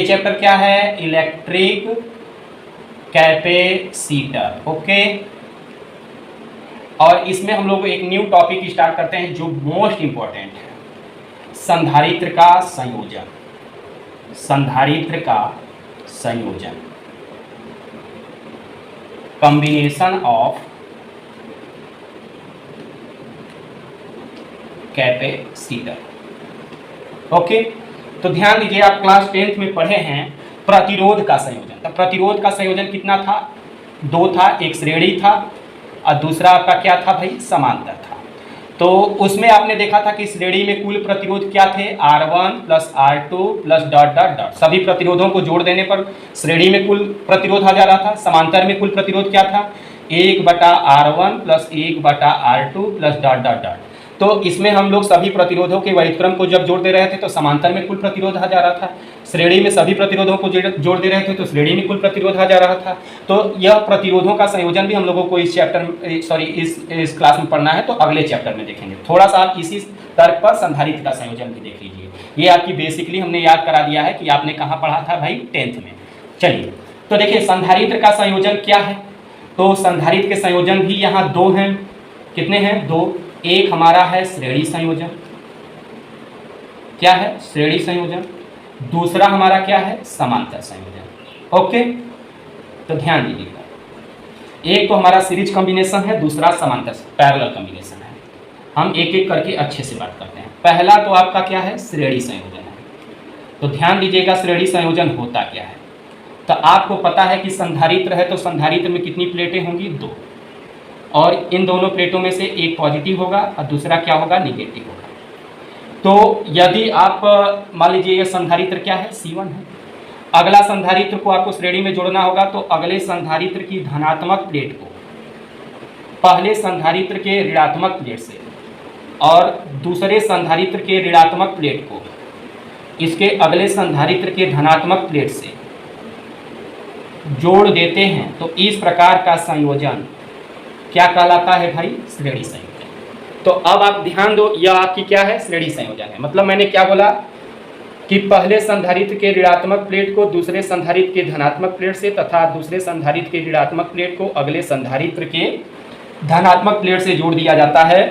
Chapter क्या है? Electric capacitor. Okay, और इसमें हम लोग एक न्यू टॉपिक स्टार्ट करते हैं जो मोस्ट इंपॉर्टेंट है, संधारित्र का संयोजन। संधारित्र का संयोजन, कॉम्बिनेशन ऑफ कैपेसिटर। ओके, तो ध्यान दीजिए, आप क्लास 10th में पढ़े हैं प्रतिरोध का संयोजन। तो प्रतिरोध का संयोजन कितना था? 2 था, एक श्रेणी था और दूसरा आपका क्या था भाई? समांतर था। तो उसमें आपने देखा था कि श्रेणी में कुल प्रतिरोध क्या थे? R1 plus R2 plus dot dot dot. सभी प्रतिरोधों को जोड़ देने पर श्रेणी में कुल प्रतिरोध आ जा रहा था। समांतर में कुल प्रतिरोध क्या था? 1/R1 plus 1/R2 plus dot dot dot. तो इसमें हम लोग सभी प्रतिरोधों के व्युत्क्रम को जब जोड़ दे रहे थे तो समांतर में कुल प्रतिरोध आ जा रहा था। श्रेणी में सभी प्रतिरोधों को जोड़ दे रहे थे तो श्रेणी में कुल प्रतिरोध आ जा रहा था। तो यह प्रतिरोधों का संयोजन भी हम लोगों को इस चैप्टर इस क्लास में पढ़ना है, तो अगले चैप्टर में देखेंगे। थोड़ा सा आप इसी तर्क पर संधारित्र का संयोजन भी देख लीजिए। ये आपकी बेसिकली हमने याद करा दिया है कि आपने कहाँ पढ़ा था भाई? 10th में। चलिए, तो देखिए संधारित्र का संयोजन क्या है। तो संधारित्र के संयोजन भी यहाँ 2 हैं। कितने हैं? 2। एक हमारा है श्रेणी संयोजन। क्या है? श्रेणी संयोजन। दूसरा हमारा क्या है? समांतर संयोजन। ओके, तो ध्यान दीजिएगा, एक तो हमारा सीरीज कॉम्बिनेशन है, दूसरा समांतर पैरेलल कॉम्बिनेशन है। हम एक एक करके अच्छे से बात करते हैं। पहला तो आपका क्या है? श्रेणी संयोजन है। तो ध्यान दीजिएगा, श्रेणी संयोजन होता क्या है। तो आपको पता है कि संधारित्र है, तो संधारित्र में कितनी प्लेटें होंगी? 2, और इन दोनों प्लेटों में से एक पॉजिटिव होगा और दूसरा क्या होगा? निगेटिव होगा। तो यदि आप मान लीजिए यह संधारित्र क्या है? C1 है। अगला संधारित्र को आपको श्रेणी में जोड़ना होगा, तो अगले संधारित्र की धनात्मक प्लेट को पहले संधारित्र के ऋणात्मक प्लेट से और दूसरे संधारित्र के ऋणात्मक प्लेट को इसके अगले संधारित्र के धनात्मक प्लेट से जोड़ देते हैं। तो इस प्रकार का संयोजन क्या कहलाता है भाई? श्रेणी संयोजन। तो अब आप ध्यान दो, यह आपकी क्या है? श्रेणी संयोजन है। मतलब मैंने क्या बोला कि पहले संधारित्र के ऋणात्मक प्लेट को दूसरे संधारित्र के धनात्मक प्लेट से तथा दूसरे संधारित्र के ऋणात्मक प्लेट को अगले संधारित्र के धनात्मक प्लेट से जोड़ दिया जाता है।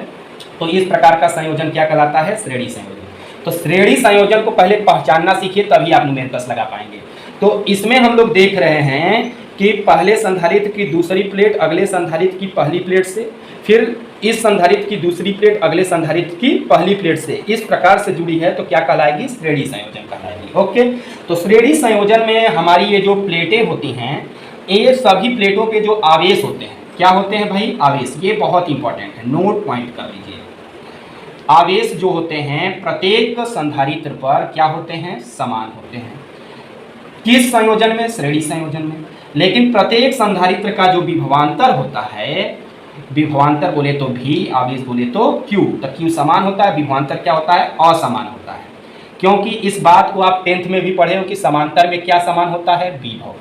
तो इस प्रकार का संयोजन क्या कहलाता है? श्रेणी संयोजन। तो श्रेणी संयोजन को पहले पहचानना सीखिए, तभी आप न्यूमेरिकल्स लगा पाएंगे। तो इसमें हम लोग देख रहे हैं कि पहले संधारित्र की दूसरी प्लेट अगले संधारित्र की पहली प्लेट से, फिर इस संधारित्र की दूसरी प्लेट अगले संधारित्र की पहली प्लेट से इस प्रकार से जुड़ी है, तो क्या कहलाएगी? श्रेणी संयोजन कहलाएगी। ओके, तो श्रेणी संयोजन में हमारी ये जो प्लेटें होती हैं, ये सभी प्लेटों के जो आवेश होते हैं, क्या होते हैं भाई? आवेश। ये बहुत इंपॉर्टेंट है, नोट पॉइंट कर लीजिए। आवेश जो होते हैं प्रत्येक संधारित्र पर क्या होते हैं? समान होते हैं। किस संयोजन में? श्रेणी संयोजन में। लेकिन प्रत्येक संधारित्र का जो विभवांतर होता है, विभवांतर बोले तो V, आवेश बोले तो Q, तो Q समान होता है, विभवांतर क्या होता है? असमान होता है। क्योंकि इस बात को आप 10th में भी पढ़े हो कि समांतर में क्या समान होता है? विभव।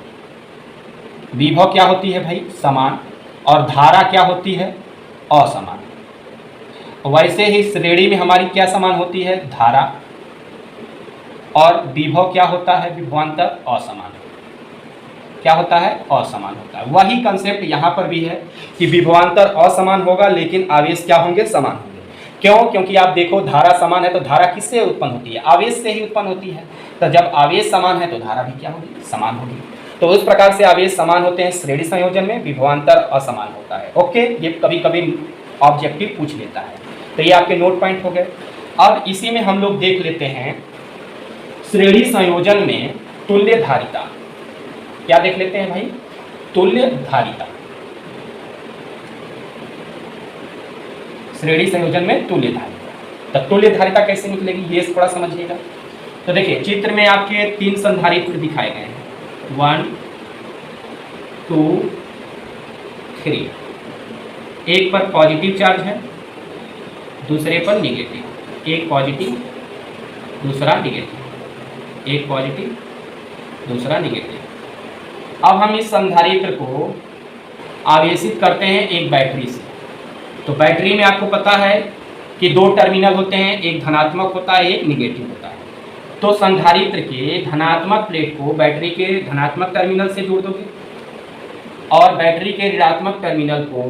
विभव क्या होती है भाई? समान। और धारा क्या होती है? असमान। वैसे ही श्रेणी में हमारी क्या समान होती है? धारा। और विभव क्या होता है? विभवांतर असमान। क्या होता है? असमान होता है। वही कंसेप्ट यहाँ पर भी है कि विभवांतर असमान होगा लेकिन आवेश क्या होंगे? समान होंगे। क्यों? क्योंकि आप देखो, धारा समान है तो धारा किससे उत्पन्न होती है? आवेश से ही उत्पन्न होती है। तो जब आवेश समान है तो धारा भी क्या होगी? समान होगी। तो उस प्रकार से आवेश समान होते हैं श्रेणी संयोजन में, विभवांतर असमान होता है। ओके, ये कभी कभी ऑब्जेक्टिव पूछ लेता है। तो ये आपके नोट पॉइंट हो गए। अब इसी में हम लोग देख लेते हैं श्रेणी संयोजन में तुल्य धारिता। क्या देख लेते हैं भाई? तुल्य धारिता। श्रेणी संयोजन में तुल्य धारिता। तो तुल्य धारिता कैसे निकलेगी ये थोड़ा समझिएगा। तो देखिए, चित्र में आपके 3 संधारित्र दिखाए गए हैं, 1 2 3। एक पर पॉजिटिव चार्ज है, दूसरे पर निगेटिव। एक पॉजिटिव, दूसरा निगेटिव। एक पॉजिटिव, दूसरा निगेटिव। अब हम इस संधारित्र को आवेशित करते हैं एक बैटरी से। तो बैटरी में आपको पता है कि 2 टर्मिनल होते हैं, एक धनात्मक होता है, एक निगेटिव होता है। तो संधारित्र के धनात्मक प्लेट को बैटरी के धनात्मक टर्मिनल से जोड़ दोगे और बैटरी के ऋणात्मक टर्मिनल को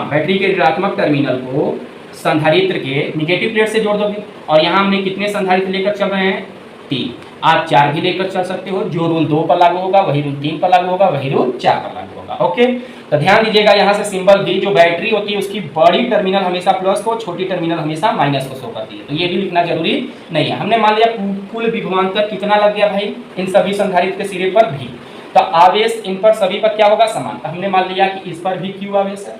बैटरी के ऋणात्मक टर्मिनल को संधारित्र के निगेटिव प्लेट से जोड़ दोगे। और यहाँ हमने कितने संधारित्र लेकर चल रहे हैं? 3। आप 4 भी लेकर चल सकते हो। जो रूल 2 पर लागू होगा वही रूल 3 पर लागू होगा, वही रूल 4 पर लागू होगा। ओके, तो ध्यान दीजिएगा यहाँ से सिंबल भी, जो बैटरी होती है उसकी बड़ी टर्मिनल हमेशा प्लस को, छोटी टर्मिनल हमेशा माइनस को शो करती है। तो ये भी लिखना जरूरी नहीं है। हमने मान लिया कुल विभवांतर कितना लग गया भाई इन सभी संधारित्र के सिरे पर भी, तो आवेश इन पर सभी पर क्या होगा? समान। तो हमने मान लिया कि इस पर भी क्यू आवेश है,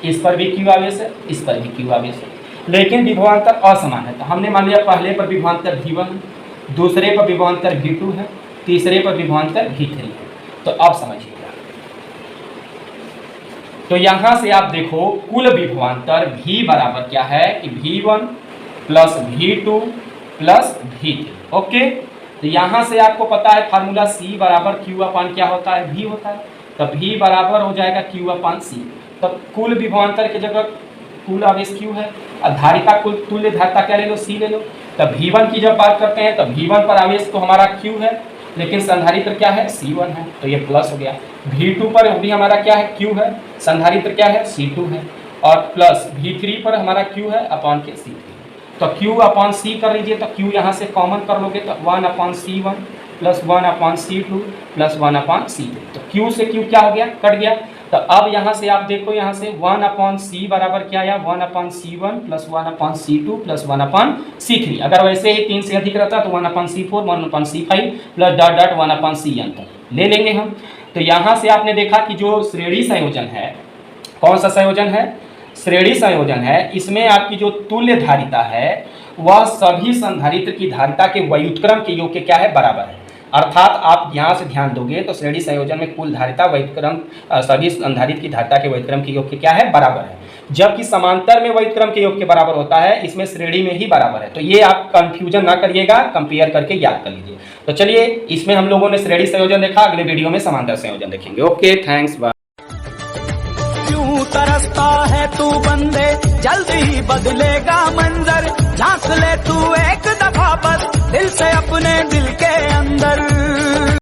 इस पर भी क्यू आवेश है, इस पर भी क्यू आवेश है, लेकिन विभवांतर असमान है। तो हमने मान लिया पहले पर विभवांतर V1 है, दूसरे पर विभवांतर V2 है, तीसरे पर विभवांतर V3 है। तो अब समझिएगा, तो यहां से आप देखो कुल विभवांतर V बराबर क्या है कि V1 plus V2 plus V3। Okay, तो यहां से आपको पता है फार्मूला C बराबर Q अपान क्या होता है? V होता है। तो V बराबर हो जाएगा Q अपान C। तो कुल विभवांतर की जगह कुल आवेश Q है और धारिता कुल तुल्य धारिता क्या ले लो? C ले लो। तब V1 की जब बात करते हैं तो V1 पर आवेश तो हमारा Q है, लेकिन संधारित्र क्या है? C1 है, तो ये प्लस हो गया। V2 पर भी हमारा क्या है? Q है, संधारित्र क्या है? C2 है, और प्लस V3 पर हमारा Q है अपान के C3। तो Q अपान C कर लीजिए, तो Q यहाँ से कॉमन कर लोगे तो 1 अपान C1 प्लस 1 अपान C2 प्लस 1 अपान C3। तो Q से Q क्या हो गया? कट गया। तो अब यहाँ से आप देखो, यहाँ से 1 अपान C बराबर क्या आया? 1 अपान C1 प्लस 1 अपान C2 प्लस 1 अपान C3। अगर वैसे ही 3 से अधिक रहता तो 1 अपान C4 1 अपान C5 प्लस डॉट डॉट 1 अपान Cn तक ले लेंगे हम। तो यहाँ से आपने देखा कि जो श्रेणी संयोजन है, कौन सा संयोजन है? श्रेणी संयोजन है। इसमें आपकी जो तुल्य धारिता है वह सभी संधारित्र की धारिता के व्युत्क्रम के योग के क्या है? बराबर है। अर्थात आप यहाँ से ध्यान दोगे तो श्रेणी संयोजन में कुल धारिता व्युत्क्रम सभी संधारित्र की धारिता के व्युत्क्रम के योग के क्या है? बराबर है। जबकि समांतर में व्युत्क्रम के योग के बराबर होता है, इसमें श्रेणी में ही बराबर है। तो ये आप कंफ्यूजन ना करिएगा, कंपेयर करके याद कर लीजिए। तो चलिए, इसमें हम लोगों ने श्रेणी संयोजन देखा, अगले वीडियो में समांतर संयोजन देखेंगे। Okay, thanks, bye. क्यों तरसता है तू बंदे, जल्दी ही बदलेगा मंजर। झांक ले तू एक दफा बस दिल से अपने दिल के अंदर।